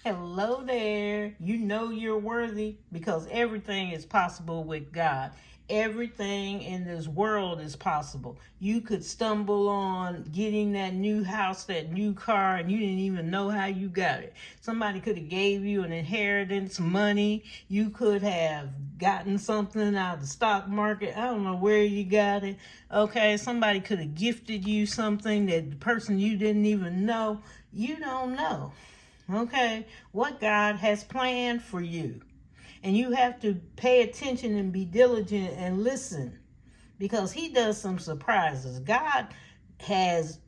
Hello there. You know you're worthy because everything is possible with God. Everything in this world is possible. You could stumble on getting that new house, that new car, and you didn't even know how you got it. Somebody could have gave you an inheritance, money. You could have gotten something out of the stock market. I don't know where you got it. Okay, somebody could have gifted you something that the person you didn't even know. You don't know. Okay, what God has planned for you. And you have to pay attention and be diligent and listen because he does some surprises. God has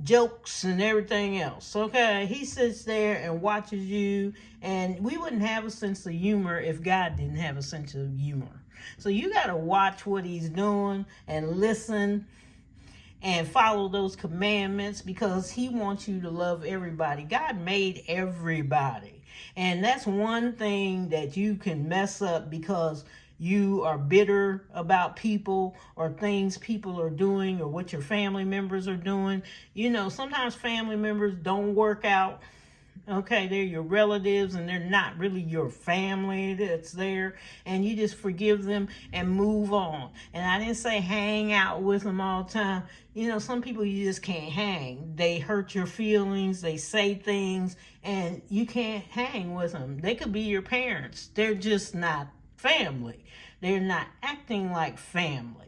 jokes and everything else. Okay, he sits there and watches you, and we wouldn't have a sense of humor if God didn't have a sense of humor. So you got to watch what he's doing and listen and follow those commandments because he wants you to love everybody. God made everybody. And that's one thing that you can mess up because you are bitter about people or things people are doing or what your family members are doing. You know, sometimes family members don't work out. Okay, they're your relatives and they're not really your family that's there, and you just forgive them and move on. And I didn't say hang out with them all the time. You know, some people you just can't hang. They hurt your feelings, they say things, and you can't hang with them. They could be your parents. They're just not family. They're not acting like family.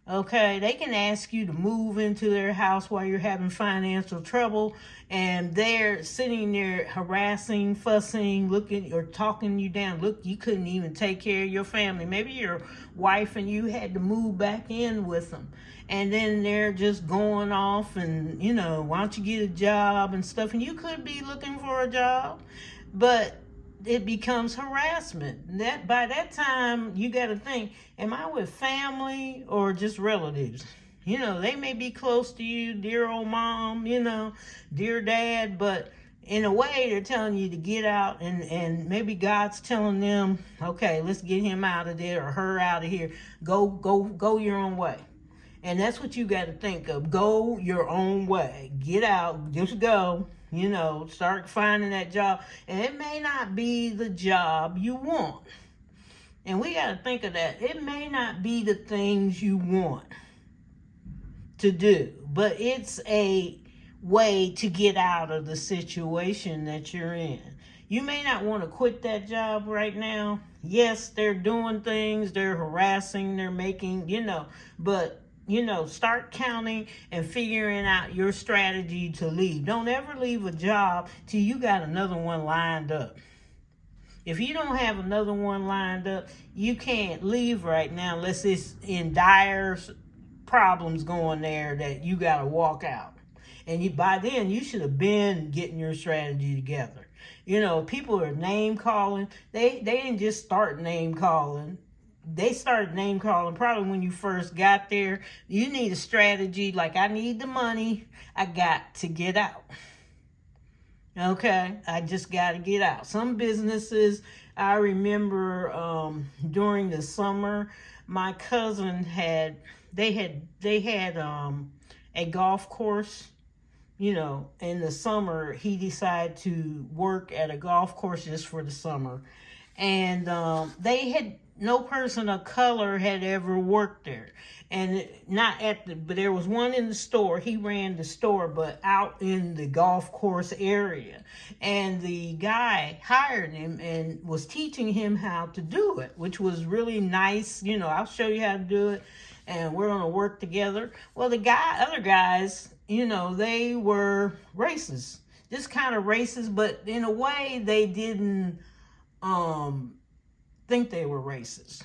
Okay, they can ask you to move into their house while you're having financial trouble, and they're sitting there harassing, fussing, looking or talking you down. Look, you couldn't even take care of your family. Maybe your wife and you had to move back in with them. And then they're just going off and, you know, why don't you get a job and stuff? And you could be looking for a job, but it becomes harassment. That by that time you got to think, am I with family or just relatives? You know, they may be close to you, dear old mom, you know, dear dad, but in a way they're telling you to get out, and maybe God's telling them, okay, let's get him out of there or her out of here. Go your own way. And that's what you got to think of. Go your own way. Get out. Just go. You know, start finding that job. And it may not be the job you want. And we got to think of that. It may not be the things you want to do, but it's a way to get out of the situation that you're in. You may not want to quit that job right now. Yes, they're doing things, they're harassing, they're making, but start counting and figuring out your strategy to leave. Don't ever leave a job till you got another one lined up. If you don't have another one lined up, you can't leave right now unless it's in dire problems going there that you got to walk out. And by then, you should have been getting your strategy together. People are name calling. They didn't just start name calling. They started name calling probably when you first got there. You need a strategy like, I need the money. I got to get out. Okay, I just got to get out. Some businesses, I remember during the summer, my cousin had a golf course. In the summer, he decided to work at a golf course just for the summer. And no person of color had ever worked there. And but there was one in the store. He ran the store, but out in the golf course area. And the guy hired him and was teaching him how to do it, which was really nice. I'll show you how to do it, and we're going to work together. Well, other guys, they were racist, just kind of racist, but in a way they didn't think they were racist.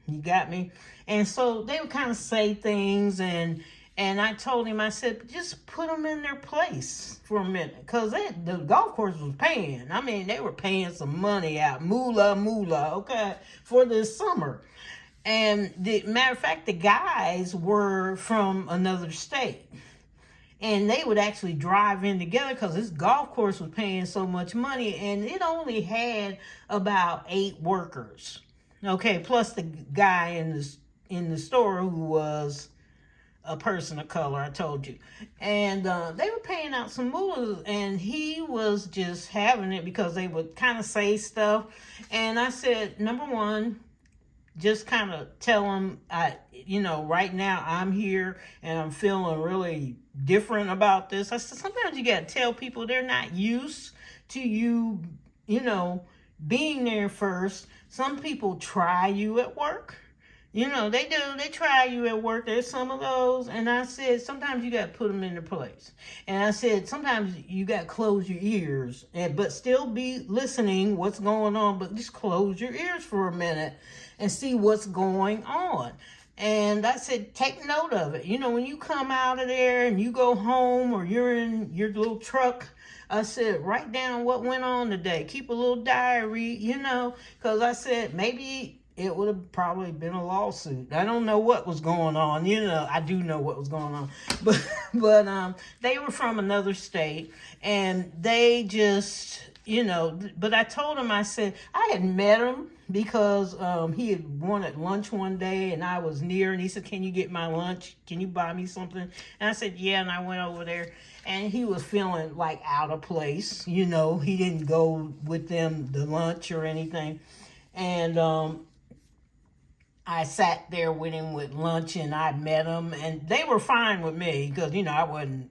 You got me? And so they would kind of say things, and I told him, I said, just put them in their place for a minute, because the golf course was paying. I mean, they were paying some money out, moolah, okay, for this summer. And the matter of fact, the guys were from another state. And they would actually drive in together because this golf course was paying so much money, and it only had about 8 workers. Okay, plus the guy in the store who was a person of color, I told you. And they were paying out some moolahs, and he was just having it because they would kind of say stuff. And I said, number one, just kind of tell him, right now I'm here and I'm feeling really different about this. I said, sometimes you got to tell people they're not used to you, being there first. Some people try you at work. They do. They try you at work. There's some of those. And I said, sometimes you got to put them in their place. And I said, sometimes you got to close your ears, but still be listening what's going on. But just close your ears for a minute and see what's going on. And I said, take note of it. When you come out of there and you go home or you're in your little truck, I said, write down what went on today. Keep a little diary, because I said, maybe it would have probably been a lawsuit. I don't know what was going on. I do know what was going on. But they were from another state, and they just, but I told him, I said, I had met him because he had wanted lunch one day, and I was near, and he said, can you get my lunch? Can you buy me something? And I said, yeah, and I went over there, and he was feeling like out of place. He didn't go with them to lunch or anything. And I sat there with him with lunch, and I met him, and they were fine with me because, I wasn't,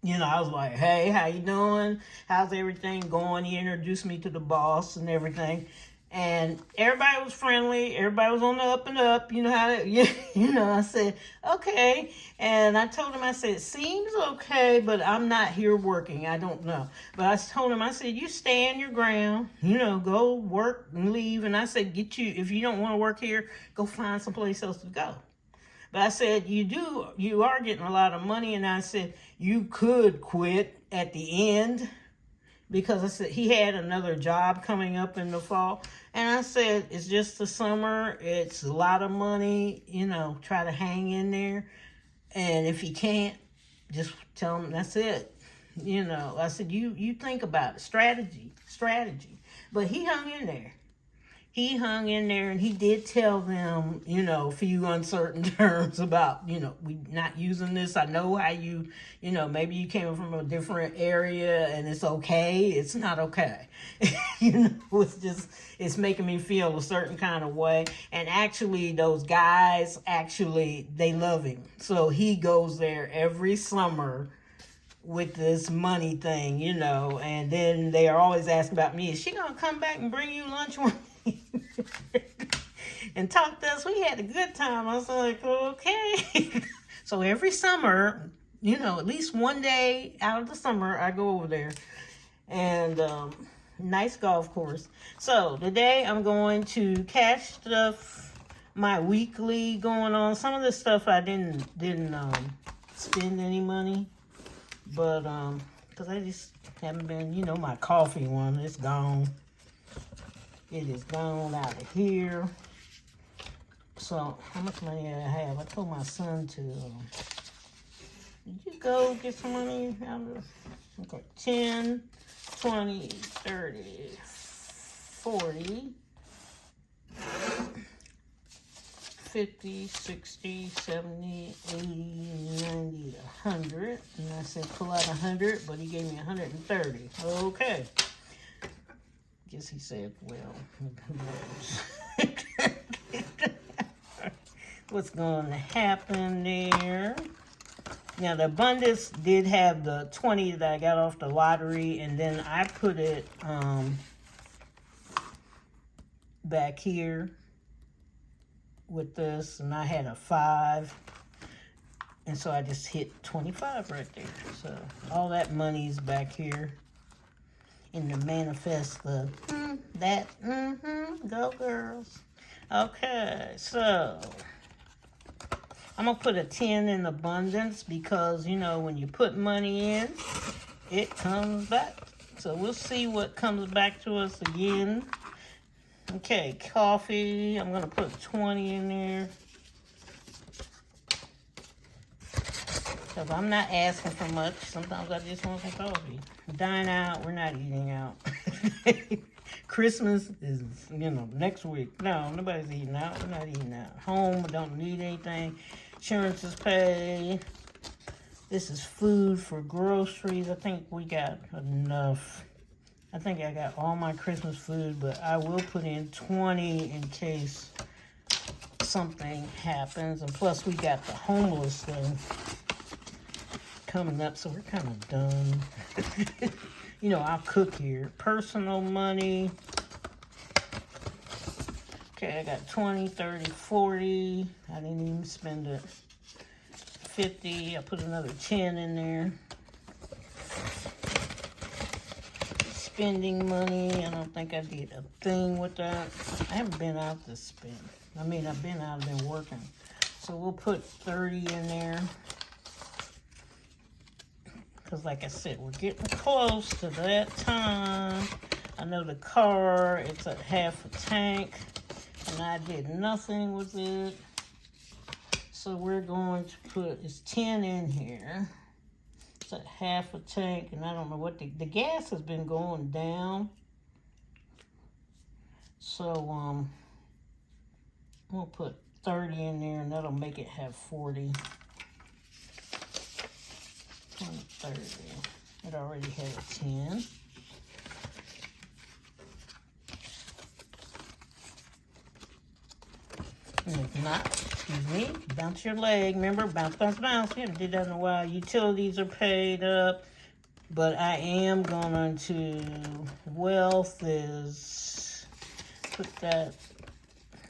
I was like, hey, how you doing? How's everything going? He introduced me to the boss and everything. And everybody was friendly. Everybody was on the up and up. I said, okay. And I told him, I said, it seems okay, but I'm not here working. I don't know. But I told him, I said, you stand your ground, go work and leave. And I said, if you don't want to work here, go find someplace else to go. But I said, you are getting a lot of money. And I said, you could quit at the end, because I said he had another job coming up in the fall. And I said, it's just the summer. It's a lot of money, try to hang in there. And if you can't, just tell him that's it. I said, you think about it. Strategy. But he hung in there. And he did tell them, a few uncertain terms about, we not using this. I know how you, maybe you came from a different area and it's okay. It's not okay. It's making me feel a certain kind of way. And actually, those guys, they love him. So he goes there every summer with this money thing, and then they are always asking about me. Is she going to come back and bring you lunch one and talk to us? We had a good time. I was like, okay. So every summer, at least one day out of the summer, I go over there. And nice golf course. So today I'm going to cash stuff, my weekly going on. Some of the stuff I didn't spend any money, but because I just haven't been, my coffee one, it's gone. It is gone out of here. So, how much money did I have? I told my son to, did you go get some money out of this? Okay, 10, 20, 30, 40, 50, 60, 70, 80, 90, 100. And I said, pull out 100, but he gave me 130. Okay. Guess he said, well, who knows what's going to happen there. Now, the abundance did have the 20 that I got off the lottery, and then I put it back here with this, and I had a 5, and so I just hit 25 right there. So all that money's back here. And to manifest the go girls. Okay, so I'm gonna put a 10 in abundance because when you put money in, it comes back. So we'll see what comes back to us again. Okay, coffee. I'm gonna put 20 in there. Because I'm not asking for much. Sometimes I just want some coffee. Dine out. We're not eating out. Christmas is, next week. No, nobody's eating out. We're not eating out. Home, we don't need anything. Insurance is paid. This is food for groceries. I think we got enough. I think I got all my Christmas food, but I will put in 20 in case something happens. And plus we got the homeless thing coming up, so we're kind of done. You know, I'll cook here. Personal money. Okay, I got 20, 30, 40. I didn't even spend it. 50. I put another 10 in there. Spending money. I don't think I did a thing with that. I haven't been out to spend. I mean, I've been out, I've been working. So we'll put 30 in there. Because like I said, we're getting close to that time. I know the car, it's at half a tank. And I did nothing with it. So we're going to put, it's 10 in here. It's at half a tank. And I don't know what the gas has been going down. So we'll put 30 in there and that'll make it have 40. 30. It already had a 10. And if not, excuse me, bounce your leg. Remember, bounce, bounce, bounce. We haven't did that in a while. Utilities are paid up. But I am going to, wealth is, put that,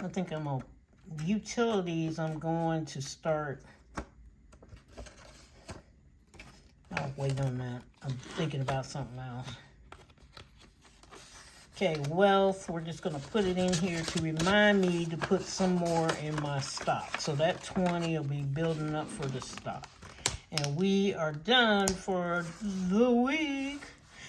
I think I'm on utilities. I'm going to start. I'll wait on that. I'm thinking about something else. Okay, wealth. We're just going to put it in here to remind me to put some more in my stock. So that 20 will be building up for the stock. And we are done for the week.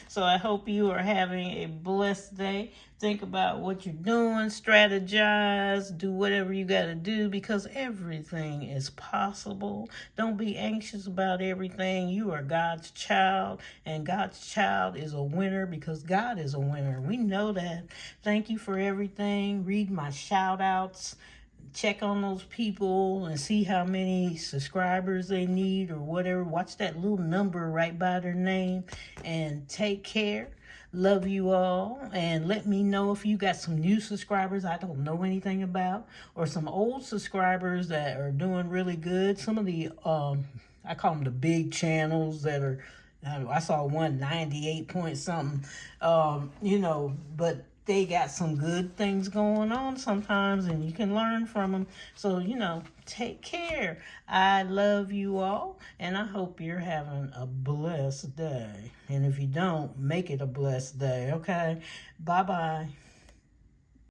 So I hope you are having a blessed day. Think about what you're doing. Strategize. Do whatever you got to do because everything is possible. Don't be anxious about everything. You are God's child. And God's child is a winner because God is a winner. We know that. Thank you for everything. Read my shout-outs. Check on those people and see how many subscribers they need or whatever. Watch that little number right by their name and take care. Love you all. And let me know if you got some new subscribers I don't know anything about or some old subscribers that are doing really good. Some of the, I call them the big channels that are, I saw one 98 point something, you know, but they got some good things going on sometimes and you can learn from them. So, you know, take care. I love you all and I hope you're having a blessed day. And if you don't, make it a blessed day, okay? Bye-bye.